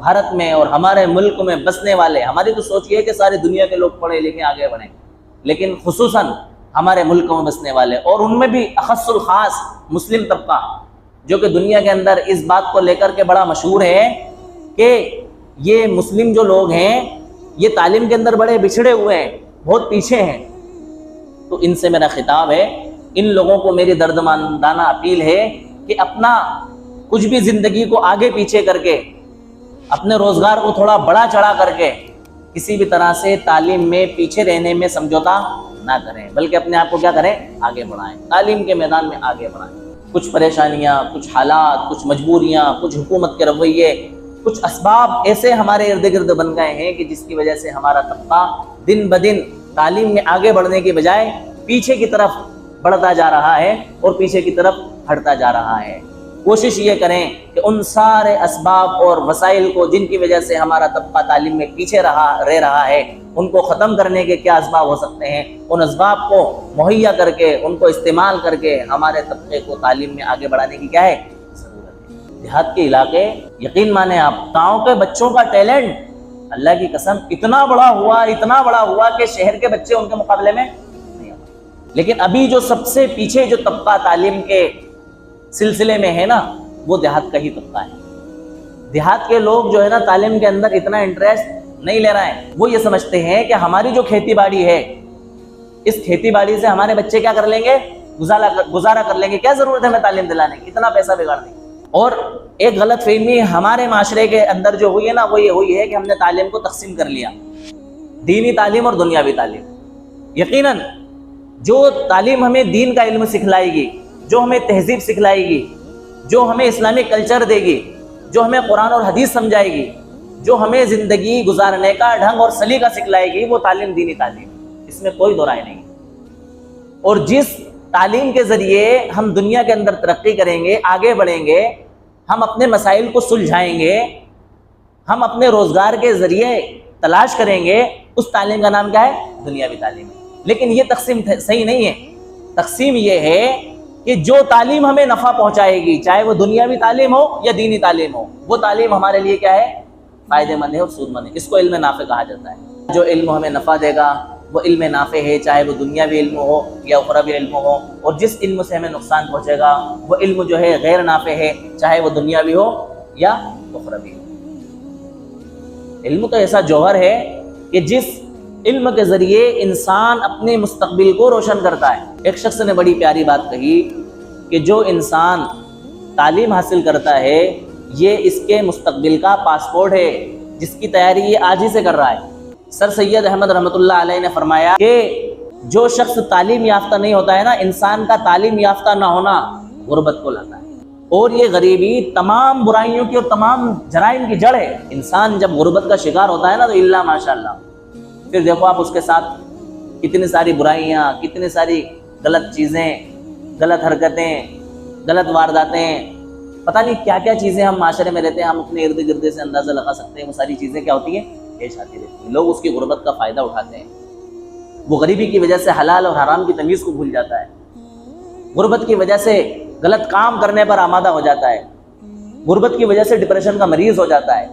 بھارت میں اور ہمارے ملک میں بسنے والے، ہماری تو سوچ یہ ہے کہ ساری دنیا کے لوگ پڑھے لکھے آگے بڑھیں، لیکن خصوصاً ہمارے ملک میں بسنے والے، اور ان میں بھی اخص الخاص مسلم طبقہ، جو کہ دنیا کے اندر اس بات کو لے کر کے بڑا مشہور ہے کہ یہ مسلم جو لوگ ہیں یہ تعلیم کے اندر بڑے بچھڑے ہوئے ہیں، بہت پیچھے ہیں۔ تو ان سے میرا خطاب ہے، ان لوگوں کو میری دردمندانہ اپیل ہے کہ اپنا کچھ بھی زندگی کو آگے پیچھے کر کے، اپنے روزگار کو تھوڑا بڑا چڑھا کر کے کسی بھی طرح سے تعلیم میں پیچھے رہنے میں سمجھوتا نہ کریں، بلکہ اپنے آپ کو کیا کریں، آگے بڑھائیں، تعلیم کے میدان میں آگے بڑھائیں۔ کچھ پریشانیاں، کچھ حالات، کچھ مجبوریاں، کچھ حکومت کے رویے، کچھ اسباب ایسے ہمارے ارد گرد بن گئے ہیں کہ جس کی وجہ سے ہمارا طبقہ دن بدن تعلیم میں آگے بڑھنے کی بجائے پیچھے کی طرف بڑھتا جا رہا ہے اور پیچھے کی طرف ہٹتا جا رہا ہے۔ کوشش یہ کریں کہ ان سارے اسباب اور وسائل کو جن کی وجہ سے ہمارا طبقہ تعلیم میں پیچھے رہ رہا ہے، ان کو ختم کرنے کے کیا اسباب ہو سکتے ہیں، ان اسباب کو مہیا کر کے، ان کو استعمال کر کے ہمارے طبقے کو تعلیم میں آگے بڑھانے کی کیا ہے ضرورت ہے۔ دیہات کے علاقے، یقین مانیں آپ، گاؤں کے بچوں کا ٹیلنٹ اللہ کی قسم اتنا بڑا ہوا کہ شہر کے بچے ان کے مقابلے میں نہیں ہوتے۔ لیکن ابھی جو سب سے پیچھے جو طبقہ تعلیم کے سلسلے میں ہے نا، وہ دیہات کا ہی طبقہ ہے۔ دیہات کے لوگ جو ہے نا تعلیم کے اندر اتنا انٹرسٹ نہیں لے رہے ہیں، وہ یہ سمجھتے ہیں کہ ہماری جو کھیتی باڑی ہے، اس کھیتی باڑی سے ہمارے بچے کیا کر لیں گے، گزارا کر لیں گے، کیا ضرورت ہے ہمیں تعلیم دلانے کی، اتنا پیسہ بگاڑنے کی۔ اور ایک غلط فہمی ہمارے معاشرے کے اندر جو ہوئی ہے نا، وہ یہ ہوئی ہے کہ ہم نے تعلیم کو تقسیم کر لیا، دینی تعلیم اور دنیاوی تعلیم۔ یقیناً جو تعلیم ہمیں دین کا علم سکھلائے گی، جو ہمیں تہذیب سکھلائے گی، جو ہمیں اسلامی کلچر دے گی، جو ہمیں قرآن اور حدیث سمجھائے گی، جو ہمیں زندگی گزارنے کا ڈھنگ اور سلیقہ سکھلائے گی، وہ تعلیم دینی تعلیم، اس میں کوئی دو رائے نہیں۔ اور جس تعلیم کے ذریعے ہم دنیا کے اندر ترقی کریں گے، آگے بڑھیں گے، ہم اپنے مسائل کو سلجھائیں گے، ہم اپنے روزگار کے ذریعے تلاش کریں گے، اس تعلیم کا نام کیا ہے، دنیاوی تعلیم ہے۔ لیکن یہ تقسیم صحیح نہیں ہے۔ تقسیم یہ ہے کہ جو تعلیم ہمیں نفع پہنچائے گی، چاہے وہ دنیاوی تعلیم ہو یا دینی تعلیم ہو، وہ تعلیم ہمارے لیے کیا ہے، فائدہ مند ہے اور سود مند ہے۔ اس کو علم نافع کہا جاتا ہے۔ جو علم ہمیں نفع دے گا وہ علم نافع ہے، چاہے وہ دنیاوی علم ہو یا اخروی علم ہو، اور جس علم سے ہمیں نقصان پہنچے گا وہ علم جو ہے غیر نافع ہے، چاہے وہ دنیاوی ہو یا اخروی ہو۔ علم تو ایسا جوہر ہے کہ جس علم کے ذریعے انسان اپنے مستقبل کو روشن کرتا ہے۔ ایک شخص نے بڑی پیاری بات کہی کہ جو انسان تعلیم حاصل کرتا ہے یہ اس کے مستقبل کا پاسپورٹ ہے، جس کی تیاری یہ آج ہی سے کر رہا ہے۔ سر سید احمد رحمۃ اللہ علیہ نے فرمایا کہ جو شخص تعلیم یافتہ نہیں ہوتا ہے نا، انسان کا تعلیم یافتہ نہ ہونا غربت کو لاتا ہے، اور یہ غریبی تمام برائیوں کی اور تمام جرائم کی جڑ ہے۔ انسان جب غربت کا شکار ہوتا ہے نا، تو اللہ ماشاءاللہ، پھر دیکھو آپ اس کے ساتھ کتنی ساری برائیاں، کتنی ساری غلط چیزیں، غلط حرکتیں، غلط وارداتیں، پتہ نہیں کیا کیا چیزیں ہم معاشرے میں رہتے ہیں، ہم اپنے ارد گرد سے اندازہ لگا سکتے ہیں، وہ ساری چیزیں کیا ہوتی ہیں، پیش آتی رہتی ہیں۔ لوگ اس کی غربت کا فائدہ اٹھاتے ہیں، وہ غریبی کی وجہ سے حلال اور حرام کی تمیز کو بھول جاتا ہے، غربت کی وجہ سے غلط کام کرنے پر آمادہ ہو جاتا ہے، غربت کی وجہ سے ڈپریشن کا مریض ہو جاتا ہے،